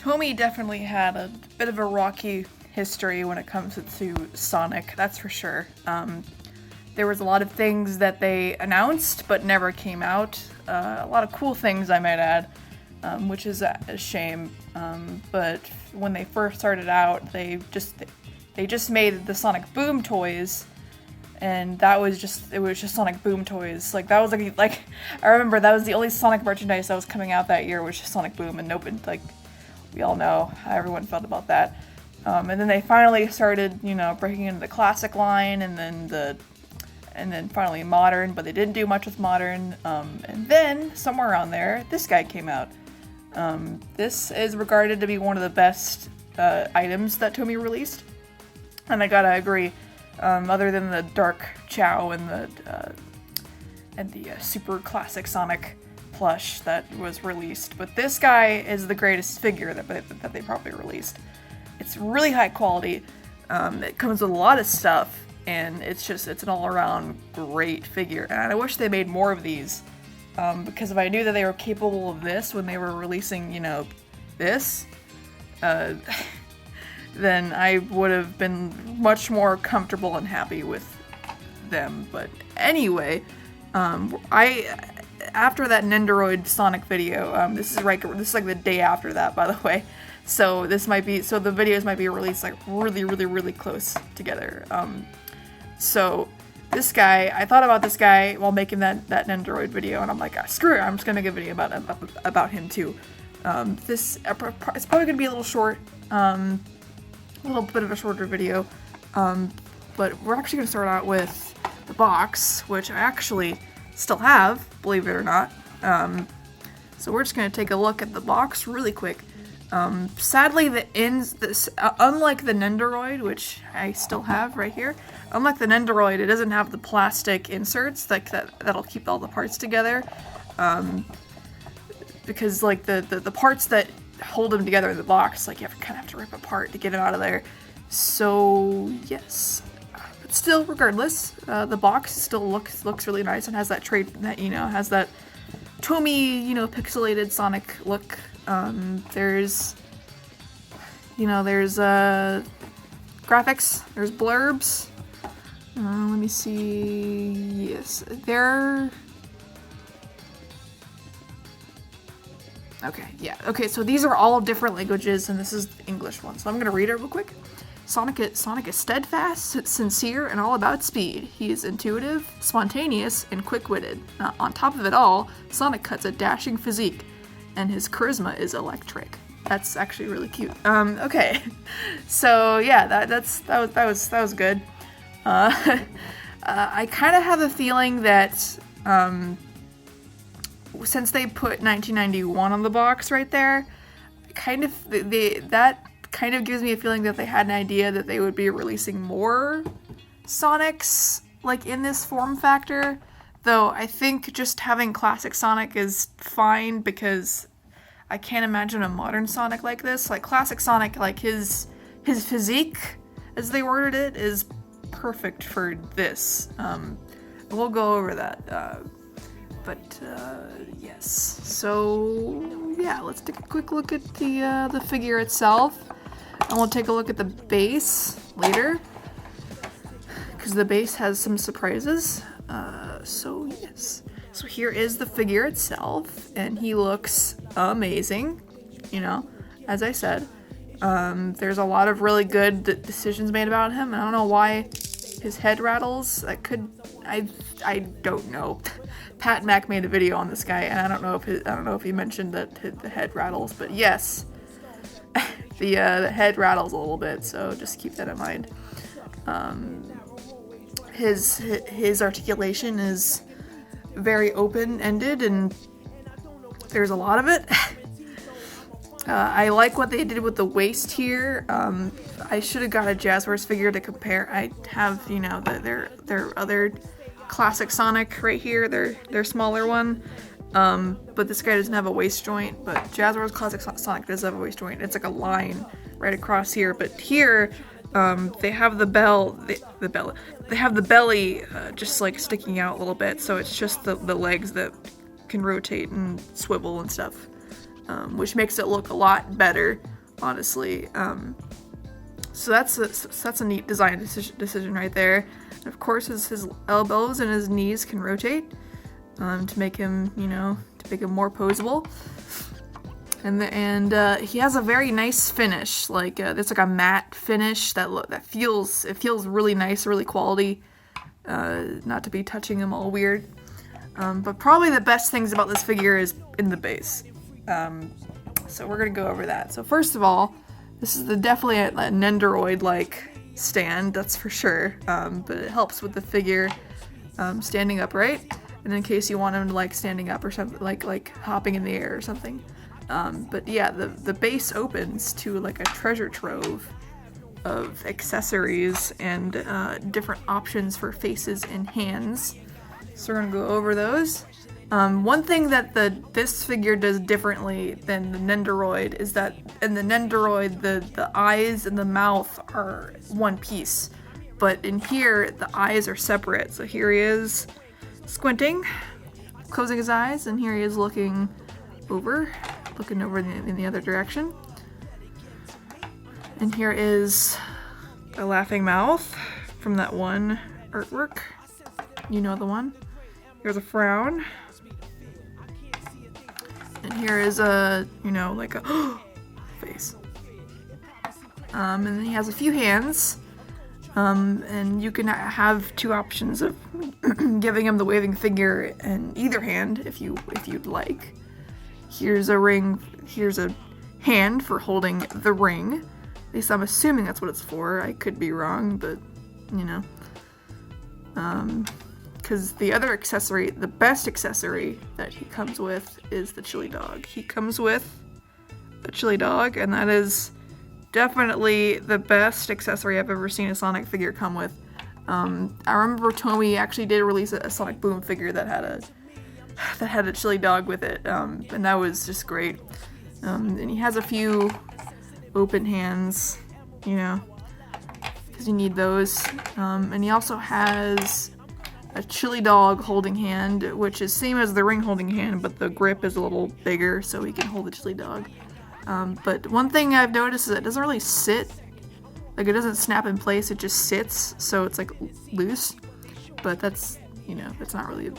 Tomy definitely had a bit of a rocky history when it comes to Sonic, that's for sure. There was a lot of things that they announced but never came out. A lot of cool things, I might add, which is a shame. But when they first started out, they just made the Sonic Boom toys, and it was just Sonic Boom toys. Like that was like I remember that was the only Sonic merchandise that was coming out that year, was just Sonic Boom, and nobody, like, we all know how everyone felt about that. And then they finally started, breaking into the classic line, and then finally modern, but they didn't do much with modern. And then somewhere around there, this guy came out. This is regarded to be one of the best items that Tomy released, and I gotta agree. Other than the Dark Chow and the super classic Sonic plush that was released, but this guy is the greatest figure that they probably released. It's really high quality. It comes with a lot of stuff, and it's an all-around great figure. And I wish they made more of these, because if I knew that they were capable of this when they were releasing, this, then I would have been much more comfortable and happy with them. But anyway, after that Nendoroid Sonic video, this is like the day after that, by the way. So the videos might be released like really, really, really close together. So this guy, I thought about this guy while making that Nendoroid video, and I'm like, screw it, I'm just gonna make a video about him too. It's probably gonna be a little short, a little bit of a shorter video, but we're actually gonna start out with the box, which I actually still have, believe it or not. So we're just gonna take a look at the box really quick. Sadly, the ends, unlike the Nendoroid, which I still have right here, unlike the Nendoroid, it doesn't have the plastic inserts that'll keep all the parts together. Because like the parts that hold them together in the box, like you kind of have to rip apart to get them out of there. So yes, but still, regardless, the box still looks really nice and has that trait that has that Tomy pixelated Sonic look. There's graphics, there's blurbs. Let me see. Yes, okay, yeah. Okay, so these are all different languages, and this is the English one. So I'm gonna read it real quick. Sonic is steadfast, sincere, and all about speed. He is intuitive, spontaneous, and quick-witted. On top of it all, Sonic cuts a dashing physique, and his charisma is electric. That's actually really cute. Okay, so yeah, that was good. I kind of have a feeling that since they put 1991 on the box right there, that kind of gives me a feeling that they had an idea that they would be releasing more Sonics like in this form factor. Though I think just having classic Sonic is fine, because I can't imagine a modern Sonic like this. Like classic Sonic, like his physique, as they worded it, is perfect for this. We'll go over that. But yes. So yeah, let's take a quick look at the figure itself, and we'll take a look at the base later, because the base has some surprises. So yes. So here is the figure itself, and he looks amazing, as I said. There's a lot of really good decisions made about him. I don't know why his head rattles. I don't know. Pat Mac made a video on this guy, and I don't know if he mentioned that the head rattles, but yes, the head rattles a little bit, so just keep that in mind. His articulation is very open-ended, and there's a lot of it. I like what they did with the waist here. I should have got a Jazzwares figure to compare. I have, their other classic Sonic right here, their smaller one. But this guy doesn't have a waist joint, but Jazzwares classic Sonic does have a waist joint. It's like a line right across here, but here they have they have the belly just like sticking out a little bit, so it's just the legs that can rotate and swivel and stuff, which makes it look a lot better honestly. So that's a neat design decision right there. And of course, his elbows and his knees can rotate to make him, to make him more posable. And he has a very nice finish. Like there's like a matte finish that feels really nice, really quality. Not to be touching him all weird. But probably the best things about this figure is in the base. So we're gonna go over that. So first of all, this is definitely a Nendoroid-like stand, that's for sure. But it helps with the figure standing upright, and in case you want him to like standing up or something, like hopping in the air or something. But yeah, the base opens to like a treasure trove of accessories and different options for faces and hands. So we're gonna go over those. One thing that this figure does differently than the Nendoroid is that in the Nendoroid, the eyes and the mouth are one piece, but in here the eyes are separate. So here he is squinting, closing his eyes, and here he is looking over in the other direction. And here is a laughing mouth from that one artwork. You know the one. Here's a frown. And here is a, like a face. And then he has a few hands. And you can have two options of giving him the waving figure in either hand if you'd like. Here's a ring. Here's a hand for holding the ring. At least I'm assuming that's what it's for. I could be wrong, but because the other accessory, the best accessory that he comes with is the chili dog. He comes with a chili dog, and that is definitely the best accessory I've ever seen a Sonic figure come with. I remember Tomy actually did release a Sonic Boom figure that had a chili dog with it, and that was just great. And he has a few open hands, because you need those. And he also has a chili dog holding hand, which is same as the ring holding hand, but the grip is a little bigger, so he can hold the chili dog. But one thing I've noticed is it doesn't really sit, like it doesn't snap in place, it just sits, so it's like loose. But that's, that's not really a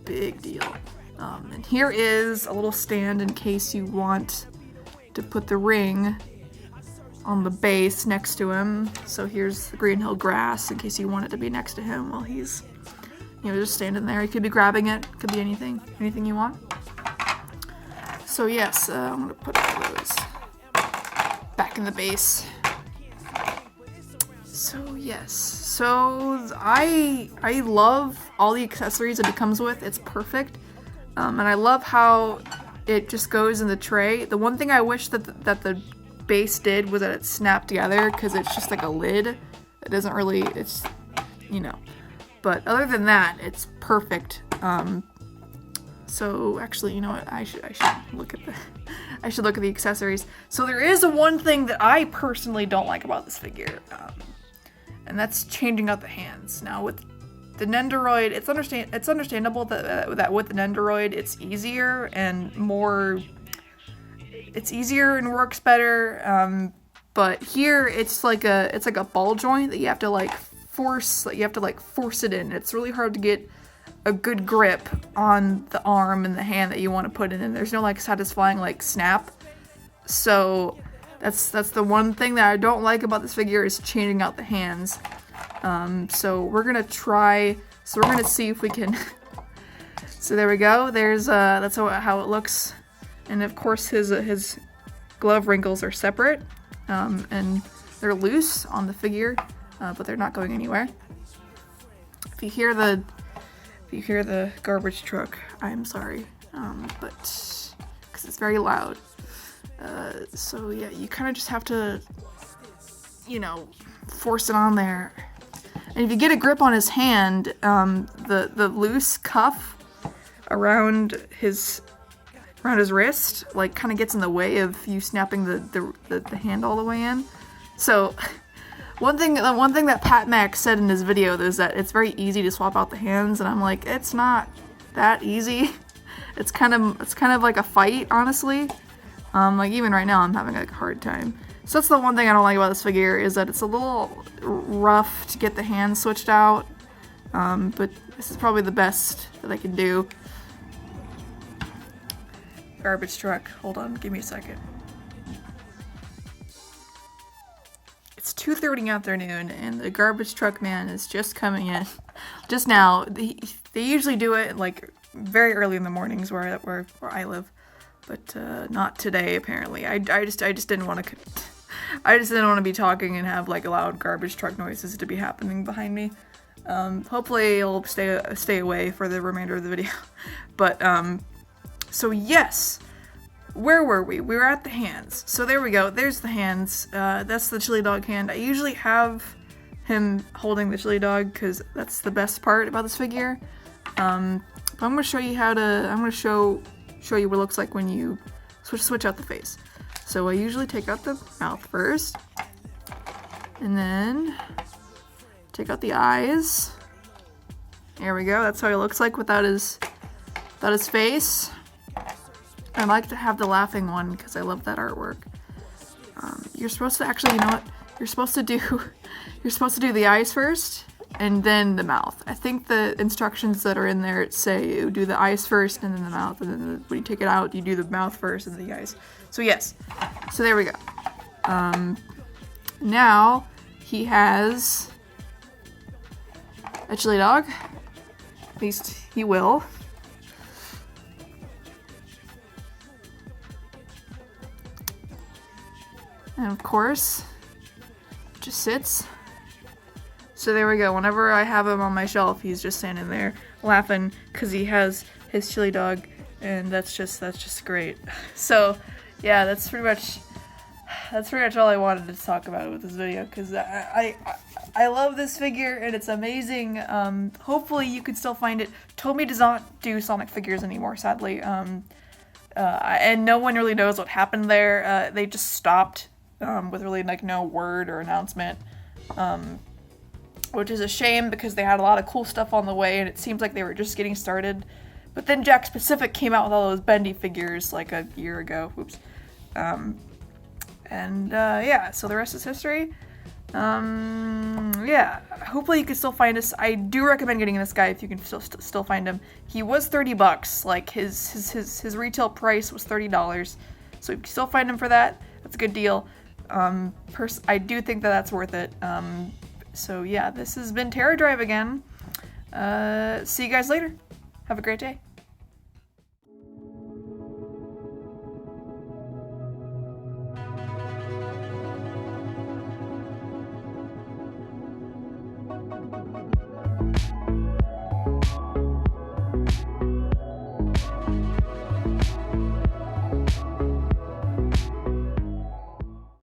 big deal. And here is a little stand in case you want to put the ring on the base next to him. So here's the Green Hill grass in case you want it to be next to him while he's just standing there. You could be grabbing it, could be anything you want. So yes, I'm gonna put all those back in the base. So yes, so I love all the accessories that it comes with. It's perfect, and I love how it just goes in the tray. The one thing I wish that the base did was that it snapped together, because it's just like a lid. It doesn't really, it's, But other than that, it's perfect. So actually, you know what? I should look at the accessories. So there is one thing that I personally don't like about this figure, and that's changing out the hands. Now with the Nendoroid, it's understandable that with the Nendoroid, it's easier and works better. But here it's like a ball joint that you have to force it in. It's really hard to get a good grip on the arm and the hand that you want to put in, and there's no satisfying snap. So that's the one thing that I don't like about this figure, is changing out the hands. So we're gonna see if we can. So there we go. There's that's how it looks, and of course his glove wrinkles are separate, and they're loose on the figure. But they're not going anywhere. If you hear the garbage truck, I'm sorry, but because it's very loud. So yeah, you kind of just have to, force it on there. And if you get a grip on his hand, the loose cuff around his wrist, kind of gets in the way of you snapping the hand all the way in. So. One thing that Pat Max said in his video is that it's very easy to swap out the hands, and I'm like, it's not that easy. It's kind of like a fight, honestly. Like even right now I'm having like a hard time. So that's the one thing I don't like about this figure, is that it's a little rough to get the hands switched out. But this is probably the best that I can do. Garbage truck. Hold on, give me a second. It's 2:30 afternoon and the garbage truck man is just coming in. Just now. They usually do it like very early in the mornings where I live, but not today apparently. I just didn't want to. I just didn't want to be talking and have like loud garbage truck noises to be happening behind me. Hopefully it'll stay away for the remainder of the video. But so yes. Where were we? We were at the hands. So there we go. There's the hands. That's the chili dog hand. I usually have him holding the chili dog because that's the best part about this figure. But I'm gonna show you how to. I'm gonna show you what it looks like when you switch out the face. So I usually take out the mouth first, and then take out the eyes. There we go. That's how he looks like without his face. I like to have the laughing one because I love that artwork. You're supposed to actually, you know what? You're supposed to do the eyes first and then the mouth. I think the instructions that are in there say you do the eyes first and then the mouth, and then when you take it out, you do the mouth first and then the eyes. So yes. So there we go. Now he has a chili dog. At least he will. And of course, just sits. So there we go. Whenever I have him on my shelf, he's just standing there laughing because he has his chili dog, and that's just great. So yeah, that's pretty much all I wanted to talk about with this video, because I love this figure and it's amazing. Hopefully you can still find it. Tomy does not do Sonic figures anymore, sadly. And no one really knows what happened there. They just stopped. With really like no word or announcement, which is a shame because they had a lot of cool stuff on the way and it seems like they were just getting started. But then Jakks Pacific came out with all those bendy figures like a year ago. Oops. Yeah, so the rest is history. Yeah, hopefully you can still find us. I do recommend getting this guy if you can still find him. He was $30, like his retail price was $30. So if you can still find him for that, that's a good deal. I do think that that's worth it. So yeah, this has been teradriive again. See you guys later. Have a great day.